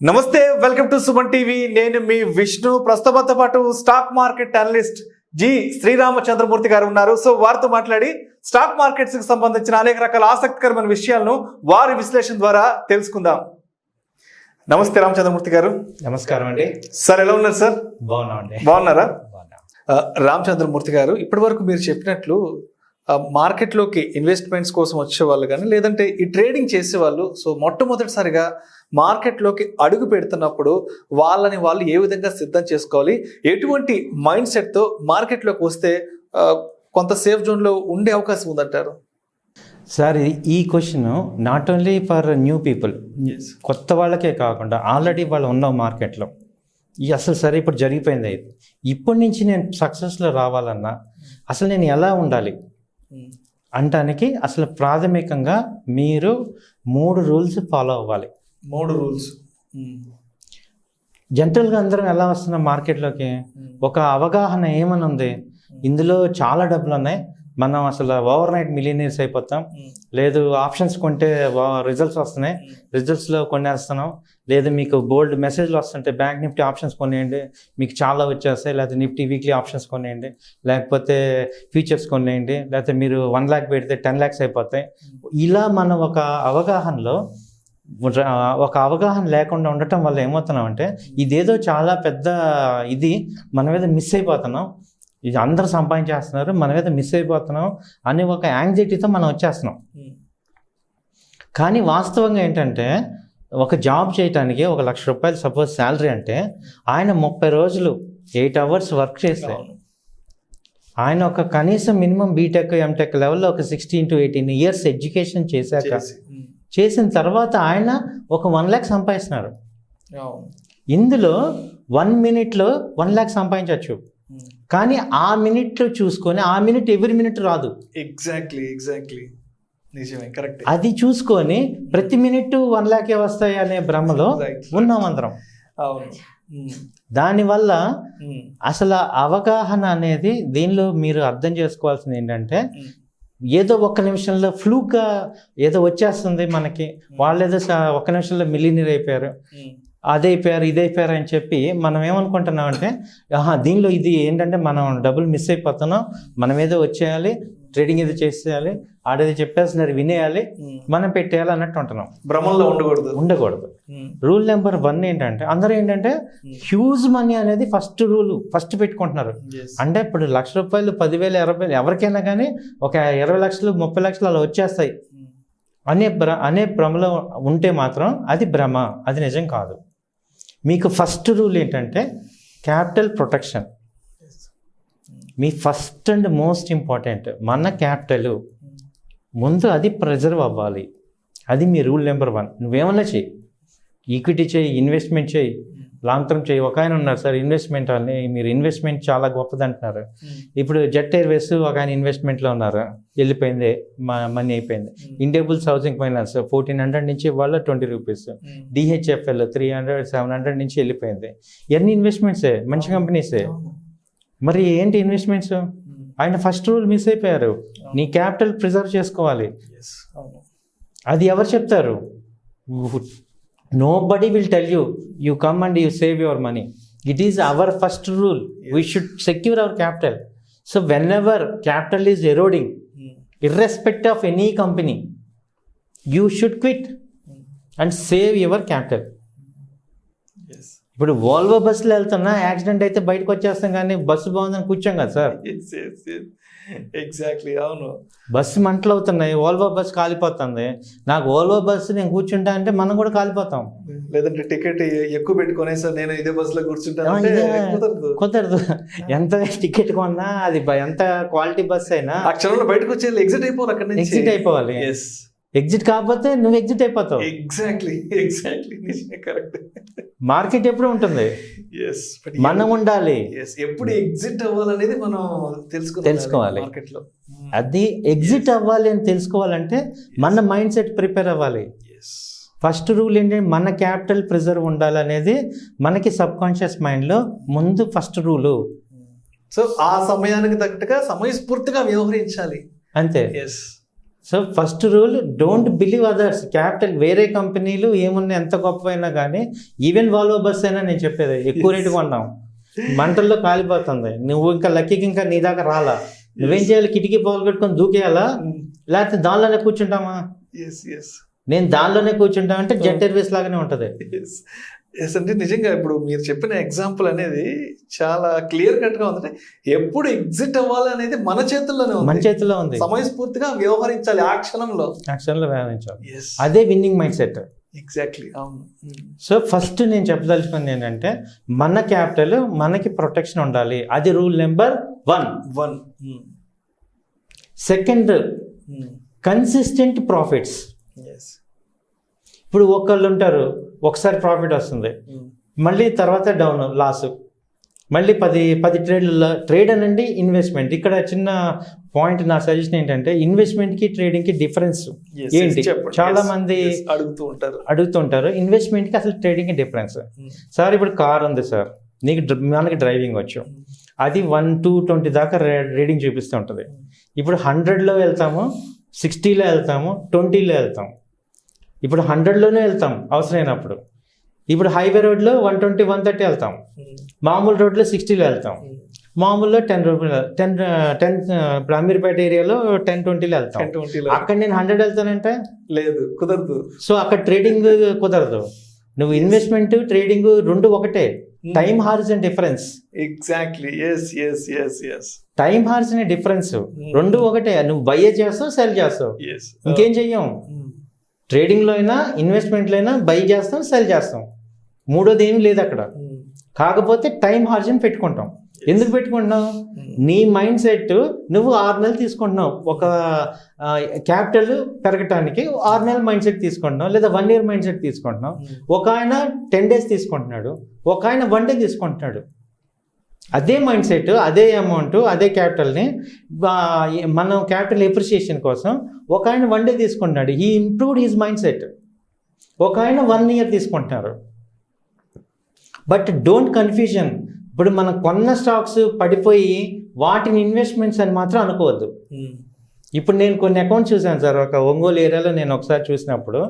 నమస్తే, welcome to Suman TV. నేను మీ విష్ణు. ప్రస్తుతంతో పాటు stock market analyst G Sriramachandramurthy గారు ఉన్నారు. సో వారితో మాట్లాడి స్టాక్ మార్కెట్స్ కి సంబంధించిన అనేక రకాల ఆసక్తికరమైన విషయాలను వారి విశ్లేషణ ద్వారా తెలుసుకుందాం. నమస్తే రామచంద్రమూర్తి గారు. నమస్కారం అండి సార్, ఎలా ఉన్నారు సార్? బాగున్నామండి. బాగున్నారా? రామచంద్రమూర్తి గారు, ఇప్పటి వరకు మీరు చెప్పినట్లు మార్కెట్లోకి ఇన్వెస్ట్మెంట్స్ కోసం వచ్చే వాళ్ళు కానీ లేదంటే ఈ ట్రేడింగ్ చేసే వాళ్ళు, సో మొట్టమొదటిసారిగా మార్కెట్లోకి అడుగు పెడుతున్నప్పుడు వాళ్ళని వాళ్ళు ఏ విధంగా సిద్ధం చేసుకోవాలి, ఎటువంటి మైండ్ సెట్తో మార్కెట్లోకి వస్తే కొంత సేఫ్ జోన్లో ఉండే అవకాశం ఉందంటారు? సార్, ఈ question not only for new people, కొత్త వాళ్ళకే కాకుండా ఆల్రెడీ వాళ్ళు ఉన్న మార్కెట్లో అసలు సరే ఇప్పుడు జరిగిపోయింది. ఇప్పటి నుంచి నేను సక్సెస్లో రావాలన్నా అసలు నేను ఎలా ఉండాలి అంటానికి అసలు ప్రాథమికంగా మీరు 3 రూల్స్ ఫాలో అవ్వాలి. 3 రూల్స్. జనరల్గా అందరం ఎలా వస్తున్నాం మార్కెట్లోకి, ఒక అవగాహన ఏమని ఉంది, ఇందులో చాలా డబ్బులు ఉన్నాయి, మనం అసలు ఓవర్ నైట్ మిలియనీర్స్ అయిపోతాం, లేదు ఆప్షన్స్ కొంటే రిజల్ట్స్ వస్తున్నాయి, రిజల్ట్స్లో కొనేస్తున్నాం, లేదు మీకు బోల్డ్ మెసేజ్లు వస్తుంటే బ్యాంక్ నిఫ్టీ ఆప్షన్స్ కొనేయండి మీకు చాలా వచ్చేస్తాయి, లేకపోతే నిఫ్టీ వీక్లీ ఆప్షన్స్ కొనేయండి, లేకపోతే ఫ్యూచర్స్ కొనేయండి, లేకపోతే మీరు 1 lakh పెడితే 10 lakhs అయిపోతాయి. ఇలా మనం ఒక అవగాహన లేకుండా ఉండటం వల్ల ఏమవుతున్నాం అంటే ఇదేదో చాలా పెద్ద ఇది మన మీద మిస్ అయిపోతున్నాం, ఇది అందరూ సంపాదించేస్తున్నారు మన మీద మిస్ అయిపోతున్నాం అని ఒక యాంగ్జైటీతో మనం వచ్చేస్తున్నాం. కానీ వాస్తవంగా ఏంటంటే ఒక జాబ్ చేయడానికి 1 lakh రూపాయలు సపోజ్ శాలరీ అంటే ఆయన 30 రోజులు 8 hours వర్క్ చేస్తే ఆయన ఒక కనీసం మినిమం బీటెక్ ఎంటెక్ లెవెల్లో ఒక 16 to 18 years ఎడ్యుకేషన్ చేసిన తర్వాత ఆయన ఒక 1 lakh సంపాదిస్తున్నారు. ఇందులో 1 minute 1 lakh సంపాదించవచ్చు, కానీ ఆ మినిట్లో చూసుకొని ఆ మినిట్ ఎవ్రీ మినిట్ రాదు. ఎగ్జాక్ట్లీ నిజమే, కరెక్ట్. అది చూసుకొని ప్రతి మినిట్ 1 lakh వస్తాయి అనే భ్రమలో ఉన్నాం అందరం. దానివల్ల అసలు అవగాహన అనేది దీనిలో మీరు అర్థం చేసుకోవాల్సింది ఏంటంటే ఏదో 1 నిమిషంలో ఫ్లూక్గా ఏదో వచ్చేస్తుంది మనకి, వాళ్ళు ఏదో 1 నిమిషంలో మిలియనీర్ అయిపోయారు, అదైపోయారు ఇదైపోయారు అని చెప్పి మనం ఏమనుకుంటున్నాం అంటే దీనిలో ఇది ఏంటంటే మనం డబ్బులు మిస్ అయిపోతున్నాం, మనం ఏదో వచ్చేయాలి, ట్రేడింగ్ ఏదో చేసేయాలి, ఆడేది చెప్పేస్తున్నారు వినేయాలి, మనం పెట్టేయాలి అన్నట్టు ఉంటున్నాం. భ్రమంలో ఉండకూడదు. రూల్ నెంబర్ 1 ఏంటంటే అందరూ ఏంటంటే హ్యూజ్ మనీ అనేది ఫస్ట్ పెట్టుకుంటున్నారు. అంటే ఇప్పుడు 1 lakh రూపాయలు 10,000 20,000 ఎవరికైనా కానీ ఒక 20 లక్షలు 30 లక్షలు అలా వచ్చేస్తాయి అనే భ్రమలో ఉంటే మాత్రం అది భ్రమ, అది నిజం కాదు. మీకు ఫస్ట్ రూల్ ఏంటంటే capital protection. Me first and most important మన క్యాపిటల్ ముందు అది ప్రిజర్వ్ అవ్వాలి. అది మీ రూల్ నెంబర్ 1. నువ్వేమన్నా చెయ్యి, ఈక్విటీ చేయి, ఇన్వెస్ట్మెంట్ చేయి, లాంగ్ టర్మ్ చేయి. ఒక ఆయన ఉన్నారు సార్ ఇన్వెస్ట్మెంట్ అని, మీరు ఇన్వెస్ట్మెంట్ చాలా గొప్పది అంటున్నారు. ఇప్పుడు జెట్ ఎయిర్వేస్ ఒక ఆయన ఇన్వెస్ట్మెంట్లో ఉన్నారు, వెళ్ళిపోయింది, మనీ అయిపోయింది. ఇండియాబుల్స్ హౌసింగ్ ఫైనాన్స్ 1400 నుంచి ఇవాళ 20 rupees. DHFL 300 700 నుంచి వెళ్ళిపోయింది. ఇవన్నీ ఇన్వెస్ట్మెంట్సే, మంచి కంపెనీసే. మరి ఏంటి ఇన్వెస్ట్మెంట్స్? ఆయన ఫస్ట్ రూల్ మిస్ అయిపోయారు. నీ క్యాపిటల్ ప్రిజర్వ్ చేసుకోవాలి. అది ఎవరు చెప్తారు? Nobody will tell you, you come and you save your money. It is our first rule. We should secure our capital. So whenever capital is eroding, irrespective of any company, you should quit and save your capital. ఇప్పుడు Volvo బస్సులో వెళ్తున్నా accident అయితే బయటకు వచ్చేస్తాం, కానీ bus బాగుందని కూర్చోం కదా sir. Exactly, అవును. బస్సు మంటలు అవుతున్నాయి, వోల్వో బస్సు కాలిపోతుంది, నాకు వోల్వో బస్సు నేను కూర్చుంటా అంటే మనం కూడా కాలిపోతాం. లేదంటే టికెట్ ఎక్కువ పెట్టుకునే సార్ నేను ఇదే బస్సులో కూర్చుంటాను, కుదరదు. ఎంత టికెట్ కొన్నా అది ఎంత క్వాలిటీ బస్ అయినా ఆ క్షణంలో బయటకు వచ్చి ఎగ్జిట్ అయిపోవాలి, అక్కడ నుంచి ఎగ్జిట్ అయిపోవాలి. ఎగ్జిట్ కాకపోతే నువ్వు ఎగ్జిట్ అయిపోతావు. Exactly correct. మార్కెట్ ఎప్పుడు ఉంటుంది, మనం ఉండాలి. ఎప్పుడు ఎగ్జిట్ అవ్వాలనేది మనం తెలుసుకోవాలి. అది ఎగ్జిట్ అవ్వాలి అని తెలుసుకోవాలంటే మన మైండ్ సెట్ ప్రిపేర్ అవ్వాలి. ఫస్ట్ రూల్ ఏంటంటే మన క్యాపిటల్ ప్రిజర్వ్ ఉండాలి అనేది మనకి సబ్ కాన్షియస్ మైండ్లో ముందు ఫస్ట్ రూలు. సో ఆ సమయానికి తగ్గట్టుగా సమయస్ఫూర్తిగా వ్యవహరించాలి, అంతే. So first rule, don't believe others. Capital వేరే కంపెనీలు ఏమున్నాయి ఎంత గొప్ప అయినా కానీ, ఈవెన్ వాల్వో బస్ అయినా నేను చెప్పేది ఎక్కువ రేటు కొన్నాం, మంటల్లో కాలిపోతుంది, నువ్వు ఇంకా లక్కీకి ఇంకా నీ దాకా రాలా, నువ్వేం చేయాలి, కిటికీ పగలు పెట్టుకొని దూకేయాలా, లేకపోతే దానిలోనే కూర్చుంటామా? నేను దానిలోనే కూర్చుంటామంటే జెట్ ఎయిర్వేస్ లాగానే ఉంటుంది. అంటే నిజంగా ఇప్పుడు మీరు చెప్పిన ఎగ్జాంపుల్ అనేది చాలా క్లియర్ కట్ గా ఉంది. ఎప్పుడు ఎగ్జిట్ అవ్వాలి అనేది మన చేతుల్లోనే ఉంది, మన చేతుల్లో ఉంది. సమయస్ఫూర్తిగా వ్యవహరించాలి, ఆ క్షణంలో వ్యవహరించాలి. అదే విన్నింగ్ మైండ్ సెట్. ఎగ్జాక్ట్లీ, అవును. సో ఫస్ట్ నేను చెప్పదలుచుకుంది ఏంటంటే, మన క్యాపిటల్ మనకి ప్రొటెక్షన్ ఉండాలి, అది rule number 1. Second, consistent profits. ఇప్పుడు ఒకళ్ళు ఉంటారు, ఒకసారి ప్రాఫిట్ వస్తుంది, మళ్ళీ తర్వాత డౌన్, లాస్, మళ్ళీ 10 ట్రేడ్లలో ట్రేడ్ అనండి ఇన్వెస్ట్మెంట్. ఇక్కడ చిన్న పాయింట్, నా సజెషన్ ఏంటంటే, ఇన్వెస్ట్మెంట్కి ట్రేడింగ్కి డిఫరెన్స్ ఏంటి చాలా మంది అడుగుతూ ఉంటారు. ఇన్వెస్ట్మెంట్కి అసలు ట్రేడింగ్కి డిఫరెన్స్. సార్ ఇప్పుడు కార్ ఉంది సార్, మనకి డ్రైవింగ్ వచ్చు, అది 1 to 20 దాకా రీడింగ్ చూపిస్తూ ఉంటుంది. ఇప్పుడు 100లో వెళ్తాము, 60లో వెళ్తాము, 20లో వెళ్తాము. ఇప్పుడు 100లోనే వెళ్తాం అవసరమైనప్పుడు. ఇప్పుడు హైవే రోడ్లో 120, 130 వెళ్తాం, మామూలు రోడ్లో 60లో వెళ్తాం, మామూలులో 10 రూపీలు 10 ఇప్పుడు అమీర్పేట ఏరియాలో 10-20లో వెళ్తాం. అక్కడ నేను 100 వెళ్తానంటే లేదు, కుదరదు. సో అక్కడ ట్రేడింగ్ కుదరదు. నువ్వు ఇన్వెస్ట్మెంట్ ట్రేడింగ్ రెండు ఒకటే, time horizon difference. Exactly, time horizon difference, రెండు ఒకటే. నువ్వు బై చేస్తావు, సెల్ చేస్తావు, ఇంకేం చెయ్యం. ట్రేడింగ్లో అయినా ఇన్వెస్ట్మెంట్లో అయినా బై చేస్తాం, సెల్ చేస్తాం, మూడోది ఏమి లేదు అక్కడ. కాకపోతే టైం హార్జన్ పెట్టుకుంటాం. ఎందుకు పెట్టుకుంటున్నావు? నీ మైండ్ సెట్ నువ్వు 6 నెలలు తీసుకుంటున్నావు, ఒక క్యాపిటల్ పెరగటానికి 6 నెలల మైండ్ సెట్ తీసుకుంటున్నావు, లేదా 1 year మైండ్ సెట్ తీసుకుంటున్నావు. ఒక ఆయన 10 days తీసుకుంటున్నాడు, ఒక ఆయన 1 day తీసుకుంటున్నాడు. అదే మైండ్ సెట్, అదే అమౌంట్, అదే క్యాపిటల్ని మనం క్యాపిటల్ ఎప్రిషియేషన్ కోసం ఒక ఆయన 1 day తీసుకుంటున్నాడు, he improved his mind set. ఒక ఆయన 1 year తీసుకుంటున్నారు. But don't confusion. ఇప్పుడు మనం కొన్న స్టాక్స్ పడిపోయి వాటిని ఇన్వెస్ట్మెంట్స్ అని మాత్రం అనుకోవద్దు. ఇప్పుడు నేను కొన్ని అకౌంట్స్ చూశాను సార్, ఒక ఒంగోలు ఏరియాలో నేను ఒకసారి చూసినప్పుడు,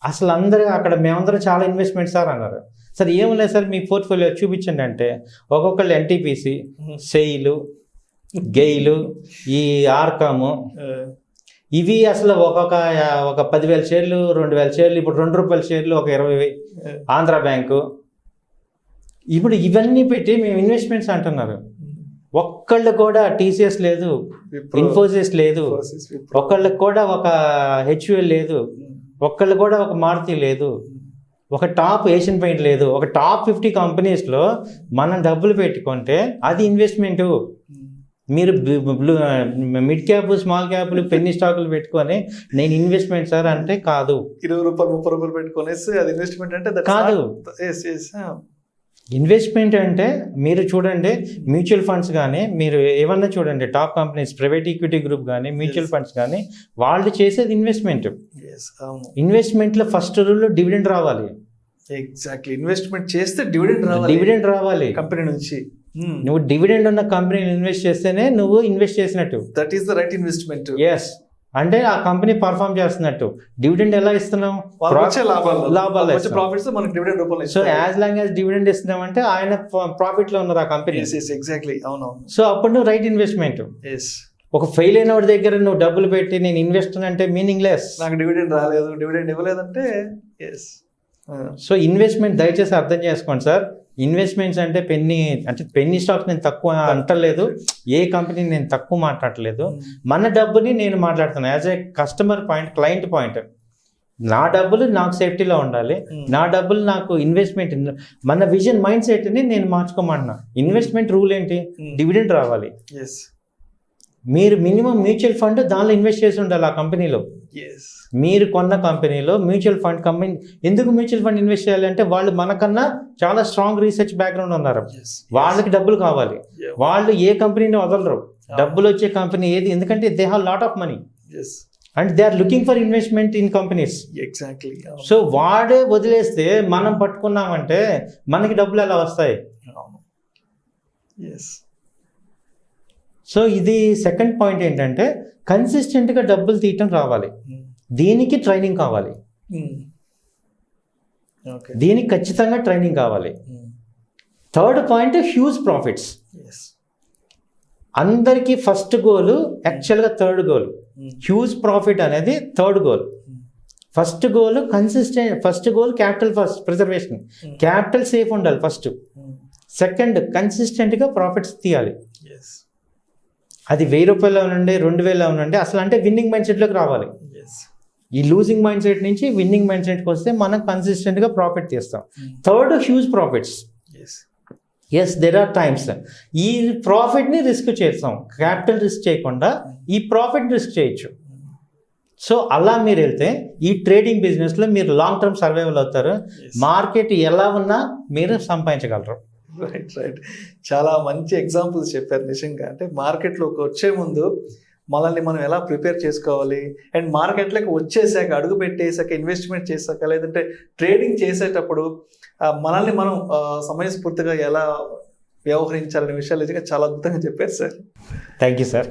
అసలు అందరూ అక్కడ మేమందరం చాలా ఇన్వెస్ట్మెంట్స్ సార్ అన్నారు. సార్ ఏం లేదు సార్, మీ పోర్ట్ఫోలియో చూపించండి అంటే, ఒక్కొక్కళ్ళు ఎన్టీపీసీ, సెయిలు, గెయిలు, ఈ ఆర్కాము, ఇవి అసలు ఒక 10,000 షేర్లు, 2,000 షేర్లు, ఇప్పుడు ₹2 షేర్లు ఒక 20,000, ఆంధ్ర బ్యాంకు, ఇప్పుడు ఇవన్నీ పెట్టి మేము ఇన్వెస్ట్మెంట్స్ అంటున్నారు. ఒక్కళ్ళు కూడా టీసీఎస్ లేదు, ఇన్ఫోసిస్ లేదు, ఒక్కళ్ళకి కూడా ఒక హెచ్యుఎల్ లేదు, ఒక్కళ్ళు కూడా ఒక మారుతి లేదు, ఒక టాప్ ఏషియన్ పెయింట్ లేదు. ఒక టాప్ 50 కంపెనీస్లో మనం డబ్బులు పెట్టుకుంటే అది ఇన్వెస్ట్మెంటు. మీరు మిడ్ క్యాప్, స్మాల్ క్యాప్లు, పెన్నీ స్టాకులు పెట్టుకొని నేను ఇన్వెస్ట్మెంట్ సార్ అంటే కాదు. ₹20, ₹30 పెట్టుకునేసి అది ఇన్వెస్ట్మెంట్ అంటే కాదు. ఇన్వెస్ట్మెంట్ అంటే మీరు చూడండి, మ్యూచువల్ ఫండ్స్ కానీ, మీరు ఏమన్నా చూడండి, top companies, private equity group కానీ, మ్యూచువల్ ఫండ్స్ కానీ, వాళ్ళు చేసేది ఇన్వెస్ట్మెంట్. ఇన్వెస్ట్మెంట్లో ఫస్ట్ రూల్ డివిడెండ్ రావాలి. ఎగ్జాక్ట్లీ, ఇన్వెస్ట్మెంట్ చేస్తే డివిడెండ్ రావాలి కంపెనీ నుంచి. నువ్వు డివిడెండ్ ఉన్న కంపెనీని ఇన్వెస్ట్ చేస్తేనే నువ్వు ఇన్వెస్ట్ చేసినట్టు. That is the right investment. Yes, అంటే ఆ కంపెనీ పర్ఫామ్ చేస్తున్నట్టు. డివిడెండ్ ఎలా ఇస్తున్నాం? లాభాలు. So as long as dividend ఇస్తున్నాం అంటే ఆయన ప్రాఫిట్ లో ఉన్నారు ఆ కంపెనీ. ఎగ్జాక్ట్లీ, అవునవును. సో అప్పుడు నువ్వు రైట్ ఇన్వెస్ట్మెంట్. ఒక ఫెయిల్ అయిన వాడి దగ్గర నువ్వు డబ్బులు పెట్టి నేను ఇన్వెస్ట్ అంటే మీనింగ్ లెస్. నాకు డివిడెండ్ రాలేదు, డివిడెండ్ ఇవ్వలేదంటే. సో ఇన్వెస్ట్మెంట్ దయచేసి అర్థం చేసుకోండి సార్. ఇన్వెస్ట్మెంట్స్ అంటే పెన్నీ స్టాక్స్ నేను తక్కువ అంటలేదు, ఏ కంపెనీ నేను తక్కువ మాట్లాడలేదు. మన డబ్బుని నేను మాట్లాడుతున్నాను as a customer point, client point. నా డబ్బులు నాకు సేఫ్టీలో ఉండాలి, నా డబ్బులు నాకు ఇన్వెస్ట్మెంట్, మన విజన్ మైండ్ సెట్ని నేను మార్చుకోమంటున్నా. ఇన్వెస్ట్మెంట్ రూల్ ఏంటి? డివిడెండ్ రావాలి. మీరు మినిమం మ్యూచువల్ ఫండ్ దానిలో ఇన్వెస్ట్ చేసి ఉండాలి ఆ కంపెనీలో. మీరు కొన్న కంపెనీలో మ్యూచువల్ ఫండ్ కంపెనీ. ఎందుకు మ్యూచువల్ ఫండ్ ఇన్వెస్ట్ చేయాలి అంటే వాళ్ళు మనకన్నా చాలా స్ట్రాంగ్ రీసెర్చ్ బ్యాక్గ్రౌండ్ ఉన్నారు. వాళ్ళకి డబ్బులు కావాలి, వాళ్ళు ఏ కంపెనీని వదలరు. డబ్బులు వచ్చే కంపెనీ ఏది? ఎందుకంటే they have lot of money and they are looking for investment in companies. Exactly. So వాడే వదిలేస్తే మనం పట్టుకున్నామంటే మనకి డబ్బులు ఎలా వస్తాయి? సో ఇది సెకండ్ పాయింట్ ఏంటంటే కన్సిస్టెంట్గా డబ్బులు తీయటం రావాలి. దీనికి ట్రైనింగ్ కావాలి. దీనికి ఖచ్చితంగా ట్రైనింగ్ కావాలి. Third point huge profits. అందరికీ ఫస్ట్ గోల్ యాక్చువల్గా థర్డ్ గోల్. హ్యూజ్ ప్రాఫిట్ అనేది third goal. First goal consistent, first goal capital first preservation, capital safe ఉండాలి ఫస్ట్. సెకండ్ కన్సిస్టెంట్గా ప్రాఫిట్స్ తీయాలి. అది 1000 రూపాయలు అవునండి, 2000 అవునండి, అసలు అంటే విన్నింగ్ మైండ్ సెట్లోకి రావాలి. ఈ లూజింగ్ మైండ్ సెట్ నుంచి విన్నింగ్ మైండ్ సెట్కి వస్తే మనం కన్సిస్టెంట్గా ప్రాఫిట్ తీస్తాం. Third huge profits. Yes, there are times ఈ ప్రాఫిట్ని రిస్క్ చేస్తాం, క్యాపిటల్ రిస్క్ చేయకుండా ఈ ప్రాఫిట్ రిస్క్ చేయొచ్చు. సో అలా మీరు వెళ్తే ఈ ట్రేడింగ్ బిజినెస్లో మీరు లాంగ్ టర్మ్ సర్వైవల్ అవుతారు. మార్కెట్ ఎలా ఉన్నా మీరు సంపాదించగలరు. రైట్. చాలా మంచి ఎగ్జాంపుల్స్ చెప్పారు నిజంగా. అంటే మార్కెట్లోకి వచ్చే ముందు మనల్ని మనం ఎలా ప్రిపేర్ చేసుకోవాలి, అండ్ మార్కెట్లోకి వచ్చేసాక, అడుగు పెట్టేసాక, ఇన్వెస్ట్మెంట్ చేశాక, లేదంటే ట్రేడింగ్ చేసేటప్పుడు మనల్ని మనం సమయస్ఫూర్తిగా ఎలా వ్యవహరించాలనే విషయాలు నిజంగా చాలా అద్భుతంగా చెప్పారు సార్. Thank you sir.